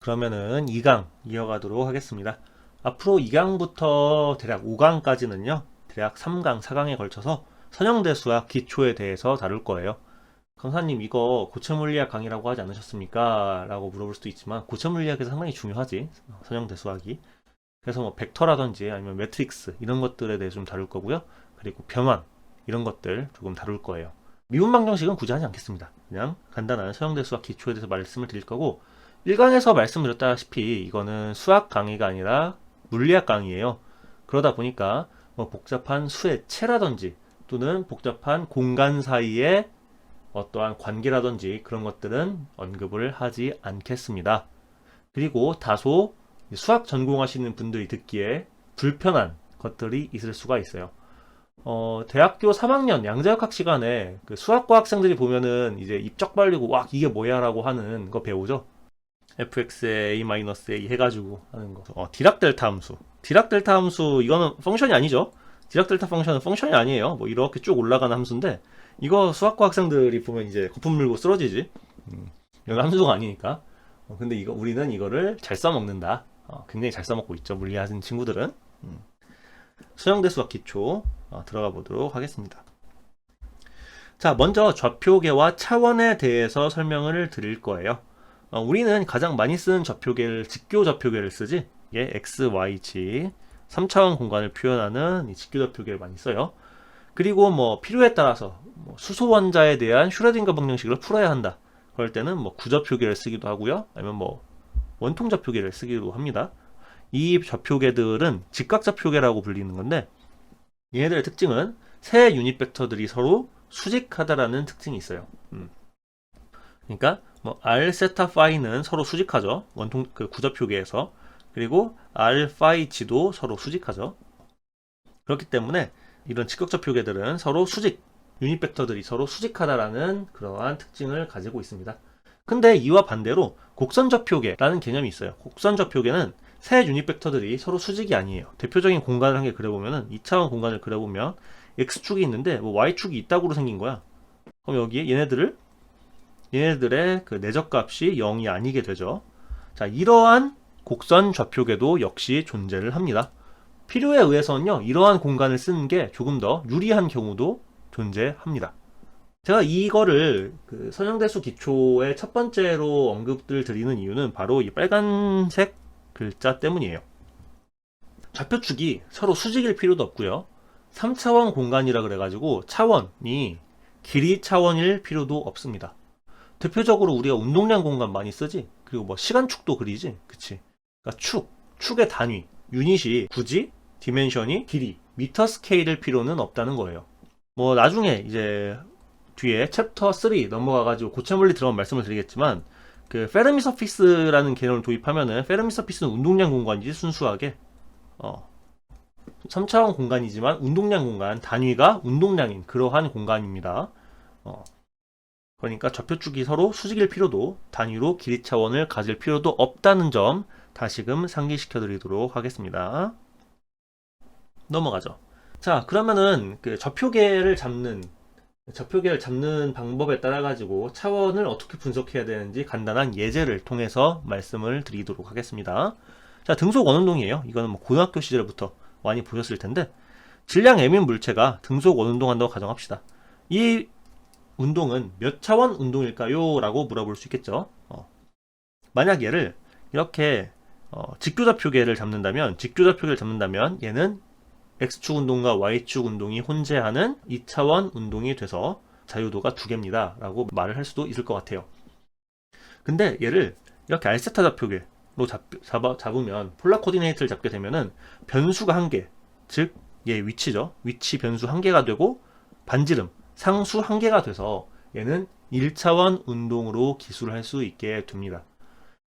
그러면은 2강 이어가도록 하겠습니다. 앞으로 2강부터 대략 5강까지는요, 대략 3강, 4강에 걸쳐서 선형대수학 기초에 대해서 다룰 거예요. 강사님, 이거 고체물리학 강의라고 하지 않으셨습니까? 라고 물어볼 수도 있지만, 고체물리학에서 상당히 중요하지, 선형대수학이. 그래서 뭐 벡터라든지 아니면 매트릭스 이런 것들에 대해서 좀 다룰 거고요. 그리고 변환 이런 것들 조금 다룰 거예요. 미분 방정식은 굳이 하지 않겠습니다. 그냥 간단한 서형대수학 기초에 대해서 말씀을 드릴 거고, 1강에서 말씀드렸다시피 이거는 수학 강의가 아니라 물리학 강의예요. 그러다 보니까 뭐 복잡한 수의 체라든지 또는 복잡한 공간 사이의 어떠한 관계라든지 그런 것들은 언급을 하지 않겠습니다. 그리고 다소 수학 전공하시는 분들이 듣기에 불편한 것들이 있을 수가 있어요. 대학교 3학년 양자역학 시간에 그 수학과 학생들이 보면은 이제 입적 벌리고 와 이게 뭐야 라고 하는 거 배우죠. fx에 a-a 해가지고 하는 거. 디락 델타 함수. 디락 델타 함수 이거는 펑션이 아니죠. 디락 델타 펑션은 펑션이 아니에요. 뭐 이렇게 쭉 올라가는 함수인데 이거 수학과 학생들이 보면 이제 거품 물고 쓰러지지. 이건 함수가 아니니까. 근데 이거 우리는 이거를 잘 써먹는다. 굉장히 잘 써먹고 있죠. 물리하는 친구들은. 수형대수학 기초 들어가 보도록 하겠습니다. 자, 먼저 좌표계와 차원에 대해서 설명을 드릴 거예요. 우리는 가장 많이 쓰는 좌표계를 직교 좌표계를 쓰지. 이게 x, y치 3차원 공간을 표현하는 이 직교 좌표계를 많이 써요. 그리고 뭐 필요에 따라서 뭐 수소 원자에 대한 슈레딩거 방정식을 풀어야 한다. 그럴 때는 뭐 구좌표계를 쓰기도 하고요. 아니면 뭐 원통 좌표계를 쓰기도 합니다. 이 좌표계들은 직각좌표계라고 불리는 건데 얘네들의 특징은 세 유닛 벡터들이 서로 수직하다라는 특징이 있어요. 그러니까 뭐 r 세타 파이는 서로 수직하죠. 원통 그 구좌표계에서. 그리고 r 파이 g도 서로 수직하죠. 그렇기 때문에 이런 직각좌표계들은 서로 수직 유닛 벡터들이 서로 수직하다라는 그러한 특징을 가지고 있습니다. 근데 이와 반대로 곡선좌표계라는 개념이 있어요. 곡선좌표계는 세 유닛 벡터들이 서로 수직이 아니에요. 대표적인 공간을 한 개 그려보면은 2차원 공간을 그려보면 x축이 있는데 뭐 y축이 이따구로 생긴 거야. 그럼 여기에 얘네들의 그 내적값이 0이 아니게 되죠. 자, 이러한 곡선 좌표계도 역시 존재를 합니다. 필요에 의해서는요, 이러한 공간을 쓰는 게 조금 더 유리한 경우도 존재합니다. 제가 이거를 그 선형대수 기초의 첫 번째로 언급을 드리는 이유는 바로 이 빨간색 글자 때문이에요. 좌표축이 서로 수직일 필요도 없고요. 3차원 공간이라 그래가지고 차원이 길이 차원일 필요도 없습니다. 대표적으로 우리가 운동량 공간 많이 쓰지? 그리고 뭐 시간축도 그리지? 그치? 그러니까 축의 단위, 유닛이 굳이 디멘션이 길이, 미터 스케일일 필요는 없다는 거예요. 뭐 나중에 이제 뒤에 챕터 3 넘어가가지고 고체물리 들어가면 말씀을 드리겠지만 그 페르미 서피스라는 개념을 도입하면은 페르미 서피스는 운동량 공간이지 순수하게 3차원 공간이지만 운동량 공간 단위가 운동량인 그러한 공간입니다. 그러니까 좌표축이 서로 수직일 필요도 단위로 길이 차원을 가질 필요도 없다는 점 다시금 상기시켜 드리도록 하겠습니다. 넘어가죠. 자, 그러면은 그 좌표계를 잡는 방법에 따라 가지고 차원을 어떻게 분석해야 되는지 간단한 예제를 통해서 말씀을 드리도록 하겠습니다. 자, 등속 원운동이에요. 이거는 뭐 고등학교 시절부터 많이 보셨을 텐데 질량 M인 물체가 등속 원운동한다고 가정합시다. 이 운동은 몇 차원 운동일까요? 라고 물어볼 수 있겠죠. 만약 얘를 이렇게 직교좌표계를 잡는다면 얘는 X축 운동과 Y축 운동이 혼재하는 2차원 운동이 돼서 자유도가 2개입니다. 라고 말을 할 수도 있을 것 같아요. 근데 얘를 이렇게 R세타 좌표계로 잡으면 폴라 코디네이트를 잡게 되면은 변수가 1개, 즉 얘 위치죠. 위치 변수 1개가 되고 반지름, 상수 1개가 돼서 얘는 1차원 운동으로 기술을 할 수 있게 됩니다.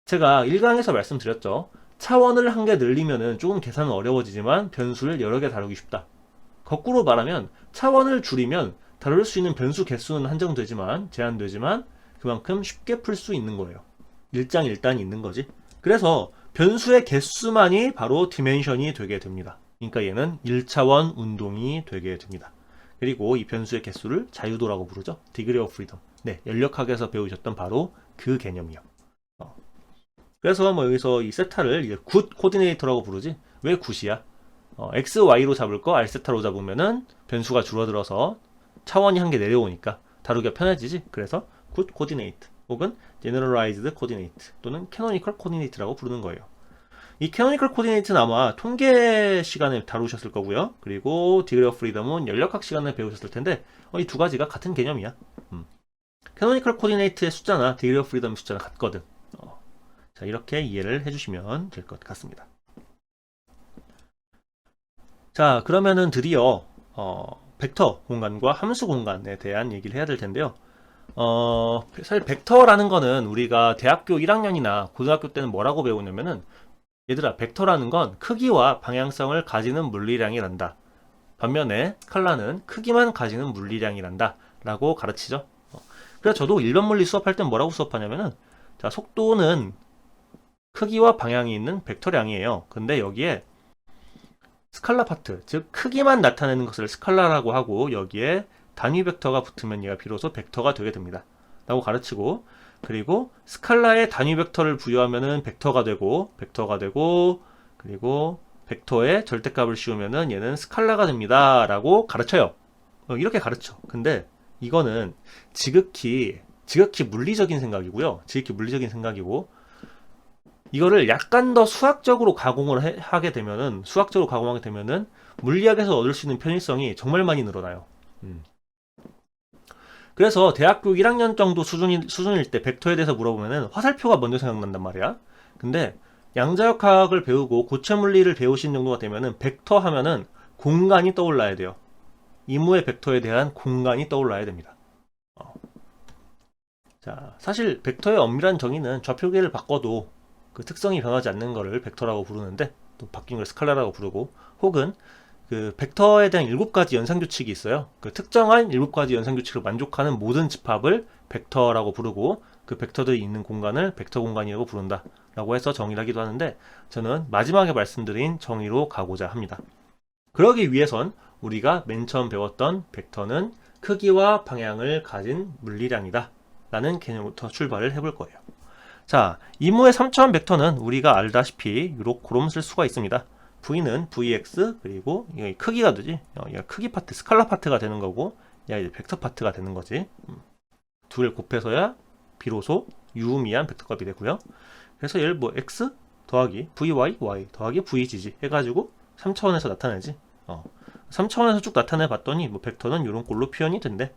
제가 1강에서 말씀드렸죠. 차원을 1개 늘리면은 조금 계산은 어려워지지만 변수를 여러 개 다루기 쉽다. 거꾸로 말하면 차원을 줄이면 다룰 수 있는 변수 개수는 제한되지만 그만큼 쉽게 풀 수 있는 거예요. 일장일단이 있는 거지. 그래서 변수의 개수만이 바로 디멘션이 되게 됩니다. 그러니까 얘는 1차원 운동이 되게 됩니다. 그리고 이 변수의 개수를 자유도라고 부르죠. Degree of Freedom. 네, 연력학에서 배우셨던 바로 그 개념이요. 그래서 뭐 여기서 이 세타를 이제 굿 코디네이터라고 부르지. 왜 굿이야? x, y로 잡을 거 r세타로 잡으면은 변수가 줄어들어서 차원이 한 개 내려오니까 다루기가 편해지지. 그래서 굿 코디네이트 혹은 generalized coordinate 또는 canonical coordinate라고 부르는 거예요. 이 canonical coordinate는 아마 통계 시간에 다루셨을 거고요. 그리고 degree of freedom은 연력학 시간에 배우셨을 텐데 이 두 가지가 같은 개념이야. canonical coordinate의 숫자나 degree of freedom 숫자는 같거든. 자, 이렇게 이해를 해주시면 될 것 같습니다. 자, 그러면은 드디어 벡터 공간과 함수 공간에 대한 얘기를 해야 될 텐데요. 사실 벡터라는 거는 우리가 대학교 1학년이나 고등학교 때는 뭐라고 배우냐면은 얘들아, 벡터라는 건 크기와 방향성을 가지는 물리량이란다. 반면에 스칼라는 크기만 가지는 물리량이란다 라고 가르치죠. 그래서 저도 일반 물리 수업할 땐 뭐라고 수업하냐면은, 자, 속도는 크기와 방향이 있는 벡터량이에요. 근데 여기에 스칼라 파트, 즉 크기만 나타내는 것을 스칼라라고 하고 여기에 단위 벡터가 붙으면 얘가 비로소 벡터가 되게 됩니다 라고 가르치고, 그리고 스칼라에 단위 벡터를 부여하면은 벡터가 되고 그리고 벡터에 절대값을 씌우면은 얘는 스칼라가 됩니다 라고 가르쳐요. 이렇게 가르쳐. 근데 이거는 지극히 물리적인 생각이고요. 지극히 물리적인 생각이고, 이거를 약간 더 수학적으로 하게 되면은 물리학에서 얻을 수 있는 편의성이 정말 많이 늘어나요. 그래서 대학교 1학년 정도 수준일 때 벡터에 대해서 물어보면은 화살표가 먼저 생각난단 말이야. 근데 양자역학을 배우고 고체 물리를 배우신 정도가 되면은 벡터 하면은 공간이 떠올라야 돼요. 이무의 벡터에 대한 공간이 떠올라야 됩니다. 자, 사실 벡터의 엄밀한 정의는 좌표계를 바꿔도 그 특성이 변하지 않는 것을 벡터라고 부르는데, 또 바뀐 걸 스칼라라고 부르고, 혹은 그 벡터에 대한 7가지 연상규칙이 있어요. 그 특정한 7가지 연상규칙을 만족하는 모든 집합을 벡터라고 부르고, 그 벡터들이 있는 공간을 벡터 공간이라고 부른다 라고 해서 정의를 하기도 하는데, 저는 마지막에 말씀드린 정의로 가고자 합니다. 그러기 위해선 우리가 맨 처음 배웠던 벡터는 크기와 방향을 가진 물리량이다 라는 개념부터 출발을 해볼 거예요. 자, 이무의 3차원 벡터는 우리가 알다시피 그럼 쓸 수가 있습니다. v는 vx, 그리고 이게 크기가 되지. 얘가 크기 파트, 스칼라 파트가 되는 거고, 얘가 이제 벡터 파트가 되는 거지. 둘을 곱해서야 비로소 유의미한 벡터 값이 되고요. 그래서 얘를 뭐 x 더하기 vy, y 더하기 vgg 해가지고 3차원에서 나타내지. 3차원에서 쭉 나타내 봤더니 뭐 벡터는 이런 꼴로 표현이 된대.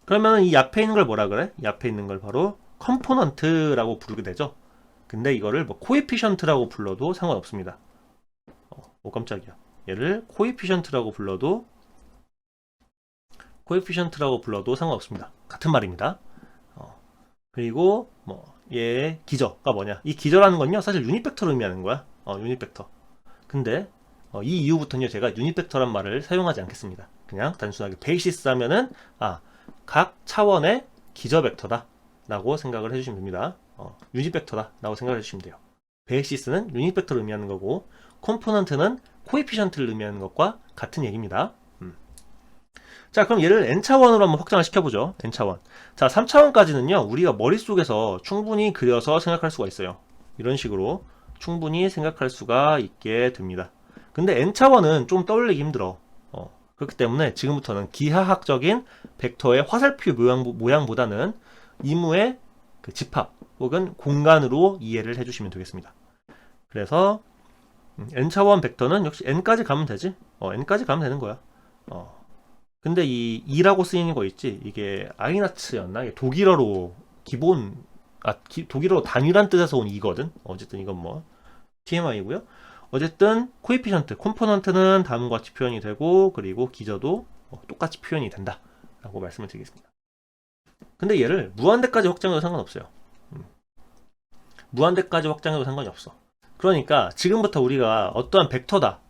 그러면 이 앞에 있는 걸 뭐라 그래? 이 앞에 있는 걸 바로 컴포넌트라고 부르게 되죠. 근데 이거를 뭐 코에피션트라고 불러도 상관없습니다. 오, 깜짝이야. 얘를 코에피션트라고 불러도 상관없습니다. 같은 말입니다. 그리고 뭐 얘의 기저가 뭐냐? 이 기저라는 건요, 사실 유닛 벡터를 의미하는 거야. 유닛 벡터. 근데 이 이후부터는요, 제가 유닛 벡터란 말을 사용하지 않겠습니다. 그냥 단순하게 베이시스 하면은 각 차원의 기저 벡터다 라고 생각을 해주시면 됩니다. 유닛 벡터다 라고 생각을 해주시면 돼요. 베이시스는 유닛 벡터를 의미하는 거고, 컴포넌트는 코에피션트를 의미하는 것과 같은 얘기입니다. 자, 그럼 얘를 n차원으로 한번 확장을 시켜보죠. n차원. 자, 3차원까지는요, 우리가 머릿속에서 충분히 그려서 생각할 수가 있어요. 이런 식으로 충분히 생각할 수가 있게 됩니다. 근데 n차원은 좀 떠올리기 힘들어. 그렇기 때문에 지금부터는 기하학적인 벡터의 화살표 모양보다는 이무의 그 집합 혹은 공간으로 이해를 해주시면 되겠습니다. 그래서 n차원 벡터는 역시 n까지 가면 되지. n까지 가면 되는 거야. 근데 이 2라고 쓰이는 거 있지, 이게 아이나츠였나? 이게 독일어로 독일어로 단위란 뜻에서 온 2거든. 어쨌든 이건 뭐 TMI고요. 어쨌든 코에피션트, 컴포넌트는 다음과 같이 표현이 되고, 그리고 기저도 똑같이 표현이 된다 라고 말씀을 드리겠습니다. 근데 얘를 무한대까지 확장해도 상관없어요. 무한대까지 확장해도 상관이 없어. 그러니까 지금부터 우리가 어떠한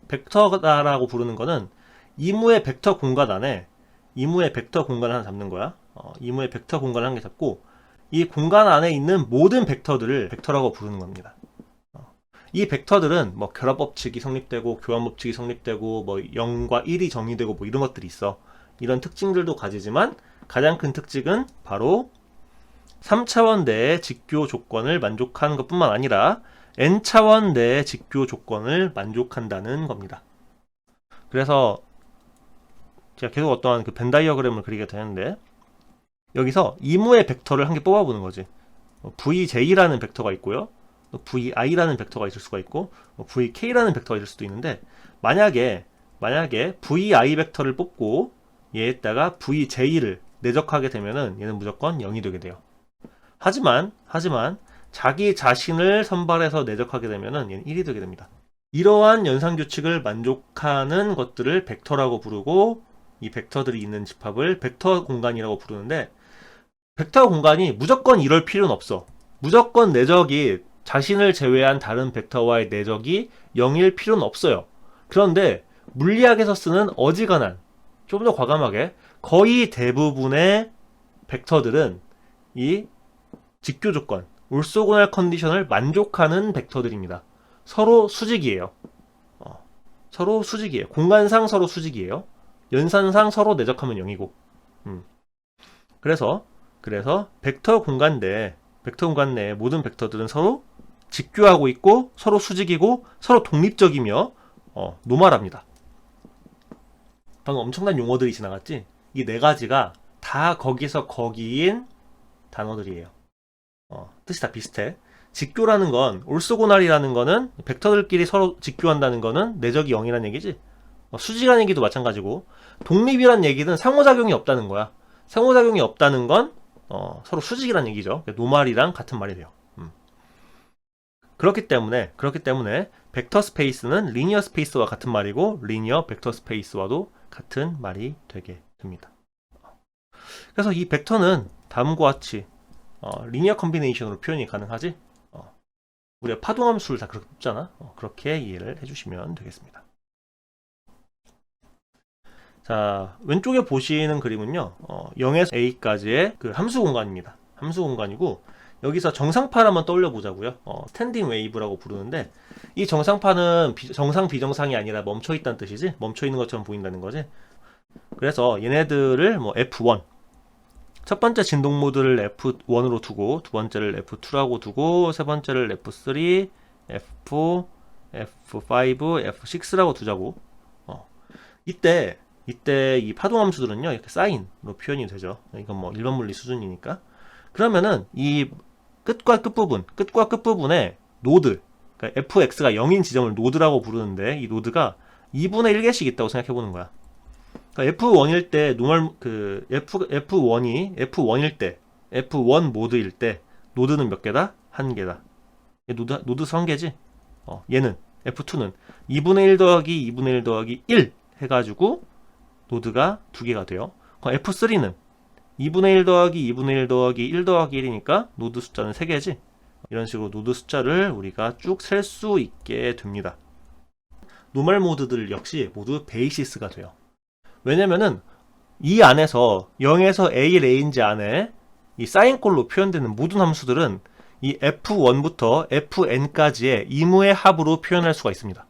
벡터다라고 부르는 거는 이무의 벡터 공간 안에 이무의 벡터 공간을 하나 잡는 거야. 이무의 벡터 공간을 한 개 잡고, 이 공간 안에 있는 모든 벡터들을 벡터라고 부르는 겁니다. 이 벡터들은 뭐 결합법칙이 성립되고 교환법칙이 성립되고 뭐 0과 1이 정의되고 뭐 이런 것들이 있어. 이런 특징들도 가지지만 가장 큰 특징은 바로 3차원 내의 직교 조건을 만족하는 것뿐만 아니라 n차원 내의 직교 조건을 만족한다는 겁니다. 그래서 제가 계속 어떠한 그 벤 다이어그램을 그리게 되는데, 여기서 이무의 벡터를 한 개 뽑아보는 거지. VJ라는 벡터가 있고요, VI라는 벡터가 있을 수가 있고, VK라는 벡터가 있을 수도 있는데, 만약에 VI 벡터를 뽑고 얘에다가 VJ를 내적하게 되면은 얘는 무조건 0이 되게 돼요. 하지만 자기 자신을 선발해서 내적하게 되면은 얘는 1이 되게 됩니다. 이러한 연산규칙을 만족하는 것들을 벡터라고 부르고, 이 벡터들이 있는 집합을 벡터 공간이라고 부르는데, 벡터 공간이 무조건 이럴 필요는 없어. 무조건 내적이 자신을 제외한 다른 벡터와의 내적이 0일 필요는 없어요. 그런데 물리학에서 쓰는 어지간한, 좀 더 과감하게 거의 대부분의 벡터들은 이 직교 조건, 올소고날 컨디션을 만족하는 벡터들입니다. 서로 수직이에요. 서로 수직이에요. 공간상 서로 수직이에요. 연산상 서로 내적하면 0이고. 그래서 벡터 공간 내의 모든 벡터들은 서로 직교하고 있고, 서로 수직이고, 서로 독립적이며 노멀합니다. 방금 엄청난 용어들이 지나갔지? 이 네 가지가 다 거기서 거기인 단어들이에요. 뜻이 다 비슷해. 직교라는 건, 올소고날이라는 거는 벡터들끼리 서로 직교한다는 거는 내적이 0이라는 얘기지. 수직이라는 얘기도 마찬가지고, 독립이라는 얘기는 상호작용이 없다는 거야. 상호작용이 없다는 건 서로 수직이라는 얘기죠. 노말이랑 같은 말이 돼요. 그렇기 때문에 벡터 스페이스는 리니어 스페이스와 같은 말이고, 리니어 벡터 스페이스와도 같은 말이 되게 됩니다. 그래서 이 벡터는 다음과 같이 리니어 컨비네이션으로 표현이 가능하지. 우리가 파동함수를 다 그렇게 뽑잖아. 그렇게 이해를 해주시면 되겠습니다. 자, 왼쪽에 보시는 그림은요, 0에서 a까지의 그 함수 공간입니다. 함수 공간이고, 여기서 정상판 한번 떠올려 보자고요. 스탠딩 웨이브라고 부르는데, 이 정상판은 정상 비정상이 아니라 멈춰 있다는 뜻이지. 멈춰 있는 것처럼 보인다는 거지. 그래서 얘네들을 뭐 F1, 첫 번째 진동 모드를 F1으로 두고, 두 번째를 F2라고 두고, 세 번째를 F3, F4, F5, F6라고 두자고. 이때 이 파동함수들은요, 이렇게 사인으로 표현이 되죠. 이건 뭐 일반 물리 수준이니까. 그러면은 이 끝과 끝부분에 노드, 그러니까 fx가 0인 지점을 노드라고 부르는데, 이 노드가 2분의 1개씩 있다고 생각해 보는 거야. 그러니까 F1일 때 F1일 때, F1 모드일 때 노드는 몇 개다? 한 개다. 노드 수 한 개지? 얘는 F2는 2분의 1 더하기 2분의 1 더하기 1 해가지고 노드가 두 개가 돼요. F3는 2분의 1 더하기 2분의 1 더하기 1 더하기 1이니까 노드 숫자는 3개지. 이런 식으로 노드 숫자를 우리가 쭉 셀 수 있게 됩니다. 노멀 모드들 역시 모두 베이시스가 돼요. 왜냐면은 이 안에서 0에서 A 레인지 안에 이 사인꼴로 표현되는 모든 함수들은 이 F1부터 Fn까지의 이무의 합으로 표현할 수가 있습니다.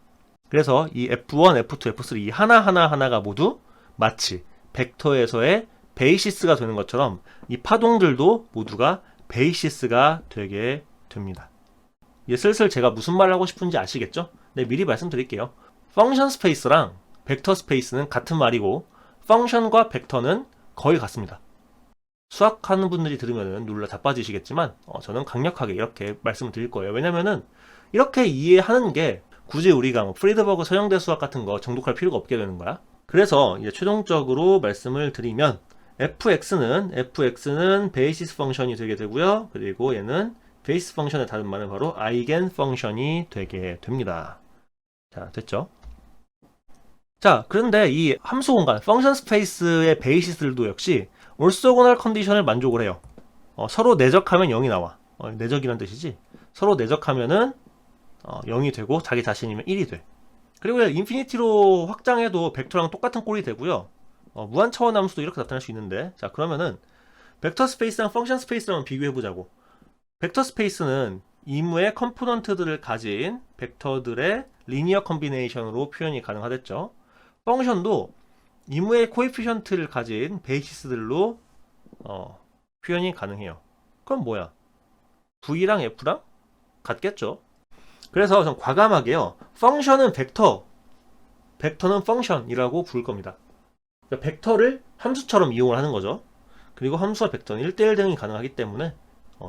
그래서 이 F1, F2, F3 이 하나가 모두 마치 벡터에서의 베이시스가 되는 것처럼 이 파동들도 모두가 베이시스가 되게 됩니다. 이제 슬슬 제가 무슨 말을 하고 싶은지 아시겠죠? 네, 미리 말씀드릴게요. 펑션 스페이스랑 벡터 스페이스는 같은 말이고, 펑션과 벡터는 거의 같습니다. 수학하는 분들이 들으면 놀라 자빠지시겠지만 저는 강력하게 이렇게 말씀을 드릴 거예요. 왜냐면은 이렇게 이해하는 게 굳이 우리가 뭐 프리드버그 서형대 수학 같은 거 정독할 필요가 없게 되는 거야. 그래서 이제 최종적으로 말씀을 드리면 fx는 베이시스 펑션이 되게 되고요. 그리고 얘는 베이시스 펑션의 다른 말은 바로 아이겐 펑션이 되게 됩니다. 자, 됐죠? 자, 그런데 이 함수 공간, 펑션 스페이스의 베이시스들도 역시 올소고날 컨디션을 만족을 해요. 서로 내적하면 0이 나와. 내적이란 뜻이지. 서로 내적하면은 0이 되고 자기 자신이면 1이 돼. 그리고 인피니티로 확장해도 벡터랑 똑같은 꼴이 되고요. 무한 차원 함수도 이렇게 나타날 수 있는데, 자, 그러면은 벡터 스페이스랑 펑션 스페이스랑 비교해 보자고. 벡터 스페이스는 이무의 컴포넌트들을 가진 벡터들의 리니어 컨비네이션으로 표현이 가능하겠죠. 펑션도 이무의 코에피션트를 가진 베이시스들로 표현이 가능해요. 그럼 뭐야? V랑 F랑 같겠죠? 그래서 좀 과감하게요. 펑션은 벡터, 벡터는 펑션이라고 부를 겁니다. 그러니까 벡터를 함수처럼 이용을 하는 거죠. 그리고 함수와 벡터는 1대1 대응이 가능하기 때문에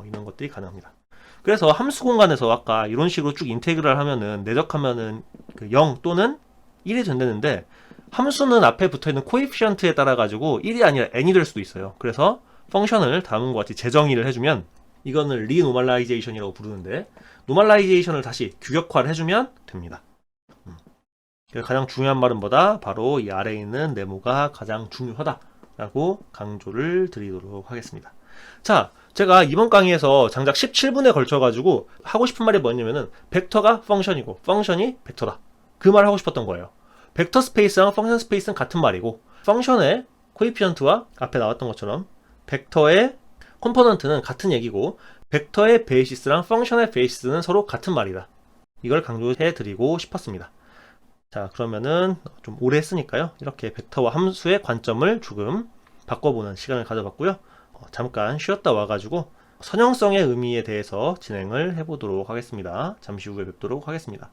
이런 것들이 가능합니다. 그래서 함수 공간에서 아까 이런 식으로 쭉 인테그랄 하면은 내적하면은 그 0 또는 1이 된다는데 함수는 앞에 붙어있는 코에피션트에 따라 가지고 1이 아니라 n이 될 수도 있어요. 그래서 펑션을 다음과 같이 재정의를 해주면 이거는 리노멀라이제이션이라고 부르는데 노멀라이제이션을 다시 규격화를 해주면 됩니다. 가장 중요한 말은 뭐다? 바로 이 아래에 있는 네모가 가장 중요하다라고 강조를 드리도록 하겠습니다. 자, 제가 이번 강의에서 장작 17분에 걸쳐가지고 하고 싶은 말이 뭐냐면은 벡터가 펑션이고 펑션이 벡터다. 그 말을 하고 싶었던 거예요. 벡터 스페이스랑 펑션 스페이스는 같은 말이고 펑션의 코에피션트와 앞에 나왔던 것처럼 벡터의 컴포넌트는 같은 얘기고 벡터의 베이시스랑 펑션의 베이시스는 서로 같은 말이다. 이걸 강조해 드리고 싶었습니다. 자, 그러면은 좀 오래 했으니까요. 이렇게 벡터와 함수의 관점을 조금 바꿔보는 시간을 가져봤고요. 잠깐 쉬었다 와가지고 선형성의 의미에 대해서 진행을 해보도록 하겠습니다. 잠시 후에 뵙도록 하겠습니다.